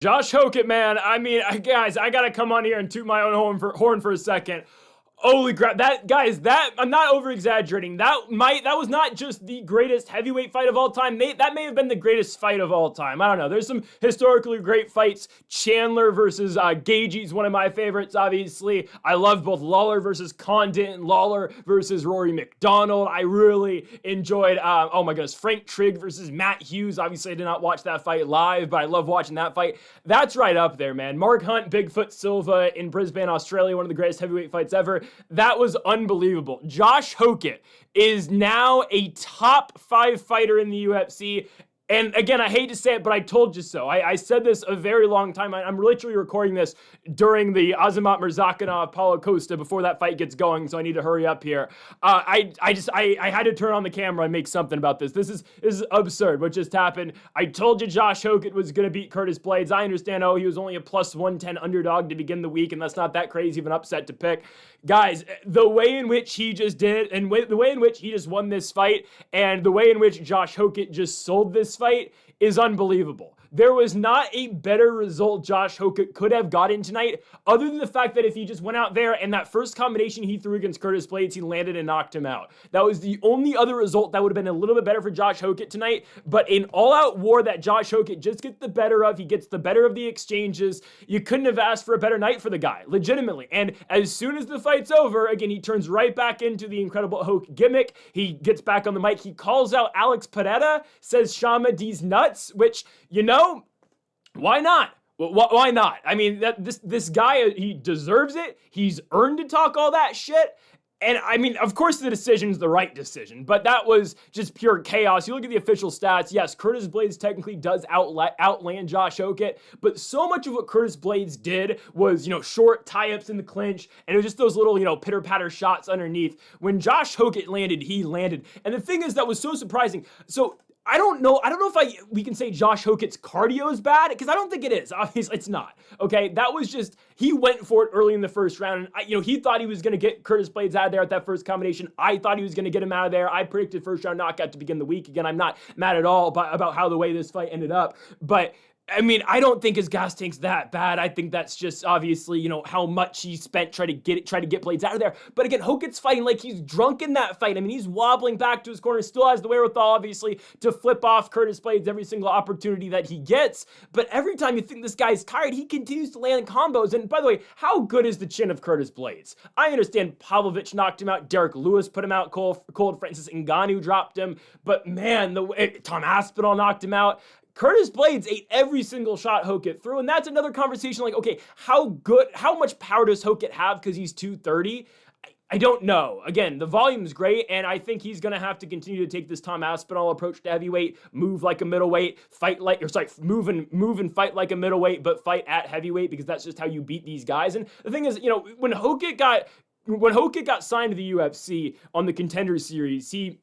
Josh Hokit, man. I mean, guys, I gotta come on here and toot my own horn for a second. Holy crap, that I'm not over exaggerating. That was not just the greatest heavyweight fight of all time. That may have been the greatest fight of all time. I don't know. There's some historically great fights. Chandler versus Gagey is one of my favorites, obviously. I love both Lawler versus Condit and Lawler versus Rory McDonald. I really enjoyed, oh my goodness, Frank Trigg versus Matt Hughes. Obviously, I did not watch that fight live, but I love watching that fight. That's right up there, man. Mark Hunt, Bigfoot Silva in Brisbane, Australia, one of the greatest heavyweight fights ever. That was unbelievable. Josh Hokit is now a top 5 fighter in the UFC. And again, I hate to say it, but I told you so. I said this a very long time. I'm literally recording this during the Azamat Murzakanov Paulo Costa before that fight gets going, so I need to hurry up here. I had to turn on the camera and make something about this. This is absurd what just happened. I told you Josh Hokit was going to beat Curtis Blaydes. I understand, he was only a plus 110 underdog to begin the week, and that's not that crazy of an upset to pick. Guys, the way in which he just did, and the way in which he just won this fight, and the way in which Josh Hokit just sold this fight is unbelievable. There was not a better result Josh Hokit could have gotten tonight, other than the fact that if he just went out there and that first combination he threw against Curtis Blaydes, he landed and knocked him out. That was the only other result that would have been a little bit better for Josh Hokit tonight, but in all-out war that Josh Hokit just gets the better of, he gets the better of the exchanges. You couldn't have asked for a better night for the guy, legitimately. And as soon as the fight's over, again, he turns right back into the incredible Hulk gimmick. He gets back on the mic. He calls out Alex Pereira, says Shama D's nuts, which, why not? Why not? I mean, this guy, he deserves it. He's earned to talk all that shit. And I mean, of course the decision's the right decision, but that was just pure chaos. You look at the official stats, yes, Curtis Blaydes technically does outland Josh Hokit, but so much of what Curtis Blaydes did was, short tie-ups in the clinch, and it was just those little, pitter-patter shots underneath. When Josh Hokit landed, he landed. And the thing is that was so surprising. So I don't know if we can say Josh Hokit's cardio is bad, because I don't think it is. Obviously, it's not. Okay, that was just, he went for it early in the first round, and he thought he was going to get Curtis Blaydes out of there at that first combination. I thought he was going to get him out of there. I predicted first round knockout to begin the week. Again, I'm not mad at all about how the way this fight ended up, but I mean, I don't think his gas tank's that bad. I think that's just obviously, how much he spent trying to get Blaydes out of there. But again, Hokit's fighting like he's drunk in that fight. I mean, he's wobbling back to his corner, still has the wherewithal, obviously, to flip off Curtis Blaydes every single opportunity that he gets. But every time you think this guy's tired, he continues to land combos. And by the way, how good is the chin of Curtis Blaydes? I understand Pavlovich knocked him out, Derrick Lewis put him out cold, Francis Ngannou dropped him. But man, Tom Aspinall knocked him out. Curtis Blaydes ate every single shot Hokit threw, and that's another conversation like, okay, how much power does Hokit have because he's 230? I don't know. Again, the volume is great, and I think he's going to have to continue to take this Tom Aspinall approach to heavyweight, move like a middleweight, move and fight like a middleweight, but fight at heavyweight, because that's just how you beat these guys. And the thing is, when Hokit got signed to the UFC on the Contender Series, he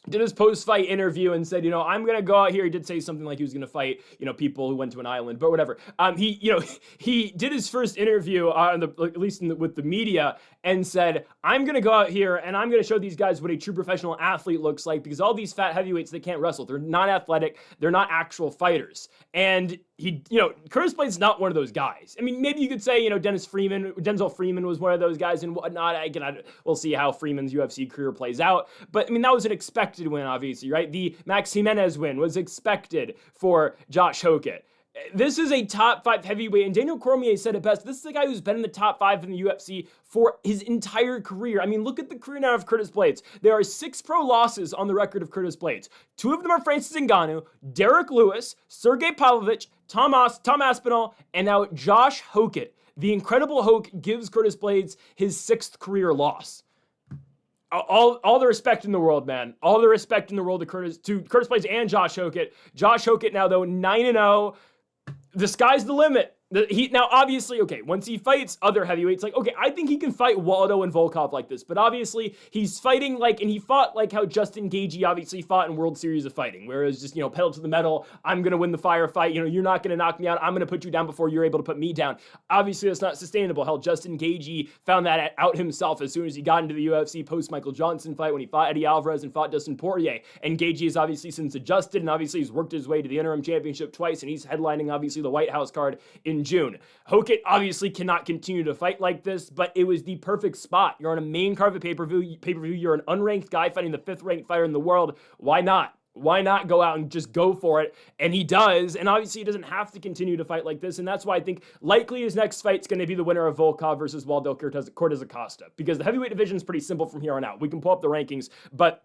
did his post-fight interview and said, I'm going to go out here. He did say something like he was going to fight, people who went to an island, but whatever. He did his first interview, at least with the media, and said, I'm going to go out here and I'm going to show these guys what a true professional athlete looks like, because all these fat heavyweights, they can't wrestle. They're not athletic. They're not actual fighters. And Curtis Blaydes is not one of those guys. I mean, maybe you could say, Denzel Freeman was one of those guys and whatnot. Again, we'll see how Freeman's UFC career plays out. But I mean, that was an expected win, obviously, right? The Max Jimenez win was expected for Josh Hokit. This is a top 5 heavyweight, and Daniel Cormier said it best. This is a guy who's been in the top 5 in the UFC for his entire career. I mean, look at the career now of Curtis Blaydes. There are 6 pro losses on the record of Curtis Blaydes. 2 of them are Francis Ngannou, Derrick Lewis, Sergey Pavlovich, Tom Aspinall, and now Josh Hokit. The incredible Hoke gives Curtis Blaydes his 6th career loss. All the respect in the world, man. All the respect in the world to Curtis Blaydes and Josh Hokit. Josh Hokit now, though, 9-0. The sky's the limit. Now, obviously, okay, once he fights other heavyweights, like, okay, I think he can fight Waldo and Volkov like this, but obviously he's fighting like, and he fought like how Justin Gaethje obviously fought in World Series of Fighting, where it's just, pedal to the metal, I'm gonna win the firefight, you're not gonna knock me out, I'm gonna put you down before you're able to put me down. Obviously, that's not sustainable. Hell, Justin Gaethje found that out himself as soon as he got into the UFC post-Michael Johnson fight when he fought Eddie Alvarez and fought Dustin Poirier, and Gaethje has obviously since adjusted, and obviously he's worked his way to the interim championship twice, and he's headlining obviously the White House card in June. Hokit obviously cannot continue to fight like this, but it was the perfect spot. You're on a main card of a pay-per-view, you're an unranked guy fighting the 5th ranked fighter in the world. Why not? Why not go out and just go for it? And he does, and obviously he doesn't have to continue to fight like this, and that's why I think likely his next fight's going to be the winner of Volkov versus Waldo Cortez Acosta, because the heavyweight division is pretty simple from here on out. We can pull up the rankings, but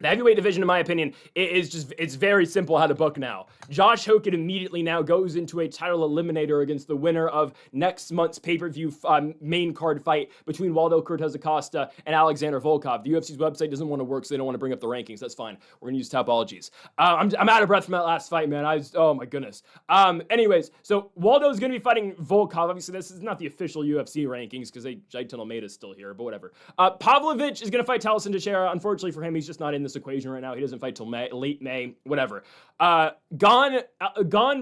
the heavyweight division, in my opinion, it's very simple how to book now. Josh Hokit immediately now goes into a title eliminator against the winner of next month's pay-per-view main card fight between Waldo Cortez Acosta and Alexander Volkov. The UFC's website doesn't want to work, so they don't want to bring up the rankings. That's fine. We're going to use Tapologies. I'm out of breath from that last fight, man. Oh my goodness. Anyways, so Waldo's going to be fighting Volkov. Obviously, this is not the official UFC rankings because Jailton Almeida's still here, but whatever. Pavlovich is going to fight Talison Teixeira. Unfortunately for him, he's just not in this equation right now. He doesn't fight till late May, whatever. Gon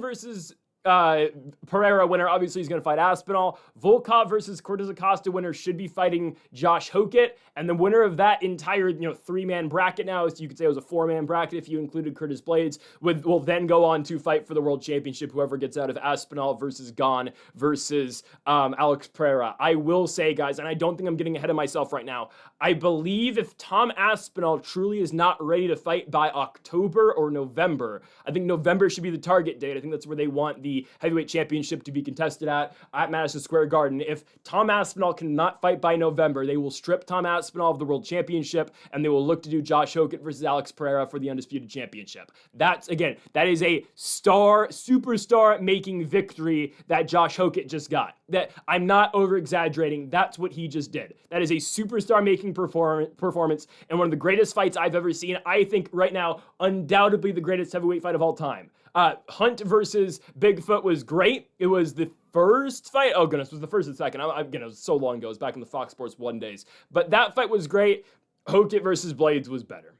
versus Pereira winner, obviously he's going to fight Aspinall. Volkov versus Cortez Acosta winner should be fighting Josh Hokit. And the winner of that entire, 3-man bracket now, so you could say it was a 4-man bracket if you included Curtis Blades, will then go on to fight for the world championship, whoever gets out of Aspinall versus Gon versus Alex Pereira. I will say, guys, and I don't think I'm getting ahead of myself right now, I believe if Tom Aspinall truly is not ready to fight by October or November, I think November should be the target date. I think that's where they want the heavyweight championship to be contested at Madison Square Garden. If Tom Aspinall cannot fight by November, they will strip Tom Aspinall of the world championship, and they will look to do Josh Hokit versus Alex Pereira for the undisputed championship. That is a superstar making victory that Josh Hokit just got. That I'm not over exaggerating. That's what he just did. That is a superstar making performance and one of the greatest fights I've ever seen. I think right now, undoubtedly the greatest heavyweight fight of all time. Hunt versus Bigfoot was great. It was the first fight. Oh goodness, it was the first and second. It was so long ago. It was back in the Fox Sports 1 days. But that fight was great. Hokit versus Blades was better.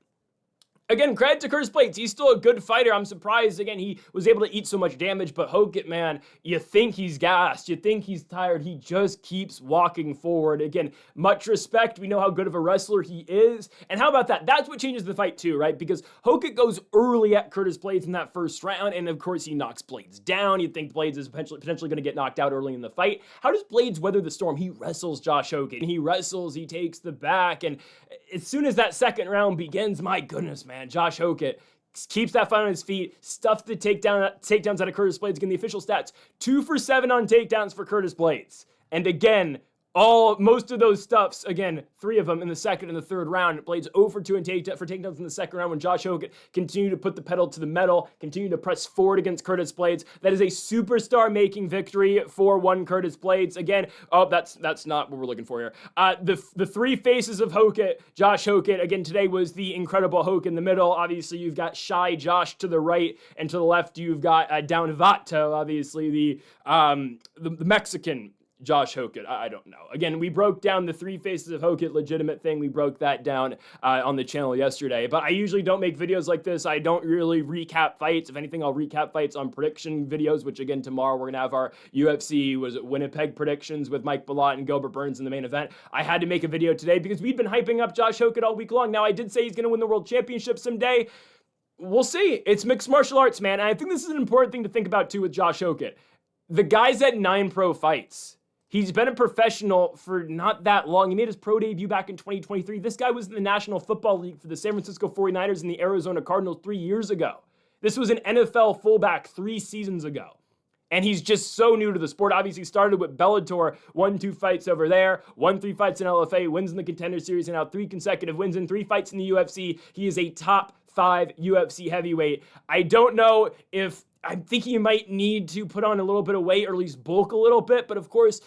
Again, credit to Curtis Blades. He's still a good fighter. I'm surprised, again, he was able to eat so much damage, but Hokit, man, you think he's gassed. You think he's tired. He just keeps walking forward. Again, much respect. We know how good of a wrestler he is. And how about that? That's what changes the fight too, right? Because Hokit goes early at Curtis Blades in that first round, and of course he knocks Blades down. You'd think Blades is potentially going to get knocked out early in the fight. How does Blades weather the storm? He wrestles Josh Hokit. He wrestles, he takes the back, and as soon as that second round begins, my goodness, man, Josh Hokit keeps that fight on his feet, stuffed the takedowns out of Curtis Blades. Again, the official stats, 2 for 7 on takedowns for Curtis Blades. And again, most of those stuffs, again, 3 of them in the second and the third round. Blades 0 for 2 for takedowns in the second round when Josh Hokit continued to put the pedal to the metal, continued to press forward against Curtis Blades. That is a superstar-making victory for one Curtis Blades. Again, that's not what we're looking for here. The 3 faces of Hokit, Josh Hokit, again, today was the incredible Hokit in the middle. Obviously, you've got Shy Josh to the right, and to the left, you've got Down Vato, obviously, the Mexican Josh Hokit. I don't know. Again, we broke down the 3 faces of Hokit legitimate thing. We broke that down on the channel yesterday. But I usually don't make videos like this. I don't really recap fights. If anything, I'll recap fights on prediction videos, which again, tomorrow we're going to have our UFC Winnipeg predictions with Mike Bilott and Gilbert Burns in the main event. I had to make a video today because we'd been hyping up Josh Hokit all week long. Now, I did say he's going to win the world championship someday. We'll see. It's mixed martial arts, man. And I think this is an important thing to think about too with Josh Hokit. The guy's at 9 pro fights. He's been a professional for not that long. He made his pro debut back in 2023. This guy was in the National Football League for the San Francisco 49ers and the Arizona Cardinals 3 years ago. This was an NFL fullback 3 seasons ago. And he's just so new to the sport. Obviously started with Bellator, won 2 fights over there, won 3 fights in LFA, wins in the Contender Series, and now 3 consecutive wins in 3 fights in the UFC. He is a top 5 UFC heavyweight. I don't know if I'm thinking he might need to put on a little bit of weight or at least bulk a little bit. But of course,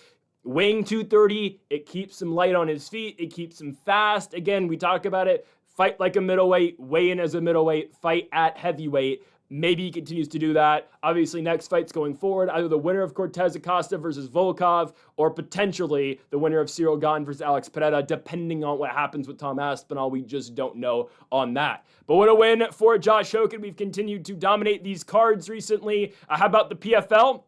weighing 230, it keeps him light on his feet. It keeps him fast. Again, we talk about it. Fight like a middleweight, weigh in as a middleweight, fight at heavyweight. Maybe he continues to do that. Obviously, next fights going forward, either the winner of Cortez Acosta versus Volkov, or potentially the winner of Cyril Gane versus Alex Pereira, depending on what happens with Tom Aspinall. We just don't know on that. But what a win for Josh Hokit. We've continued to dominate these cards recently. How about the PFL?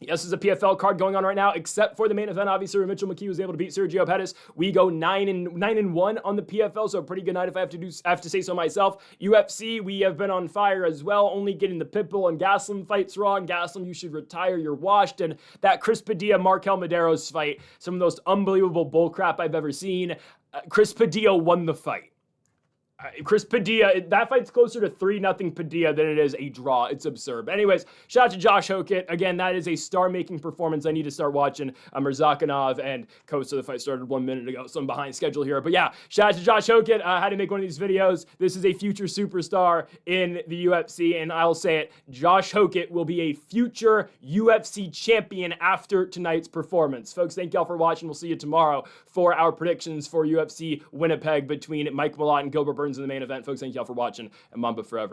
Yes, there's a PFL card going on right now, except for the main event. Obviously, where Mitchell McKee was able to beat Sergio Pettis. We go 9-1 on the PFL, so a pretty good night if I have to say so myself. UFC, we have been on fire as well, only getting the Pitbull and Gaslam fights wrong. Gaslam, you should retire, you're washed. And that Chris Padilla, Markel Medeiros fight, some of the most unbelievable bullcrap I've ever seen. Chris Padilla won the fight. Chris Padilla, that fight's closer to 3-0 Padilla than it is a draw. It's absurd. But anyways, shout out to Josh Hokit. Again, that is a star-making performance. I need to start watching Murzakanov and Kosa. The fight started 1 minute ago, so I'm behind schedule here. But yeah, shout out to Josh Hokit. I had to make one of these videos. This is a future superstar in the UFC, and I'll say it, Josh Hokit will be a future UFC champion after tonight's performance. Folks, thank y'all for watching. We'll see you tomorrow for our predictions for UFC Winnipeg between Mike Malott and Gilbert Burns in the main event. Folks, thank y'all for watching, and Mamba forever.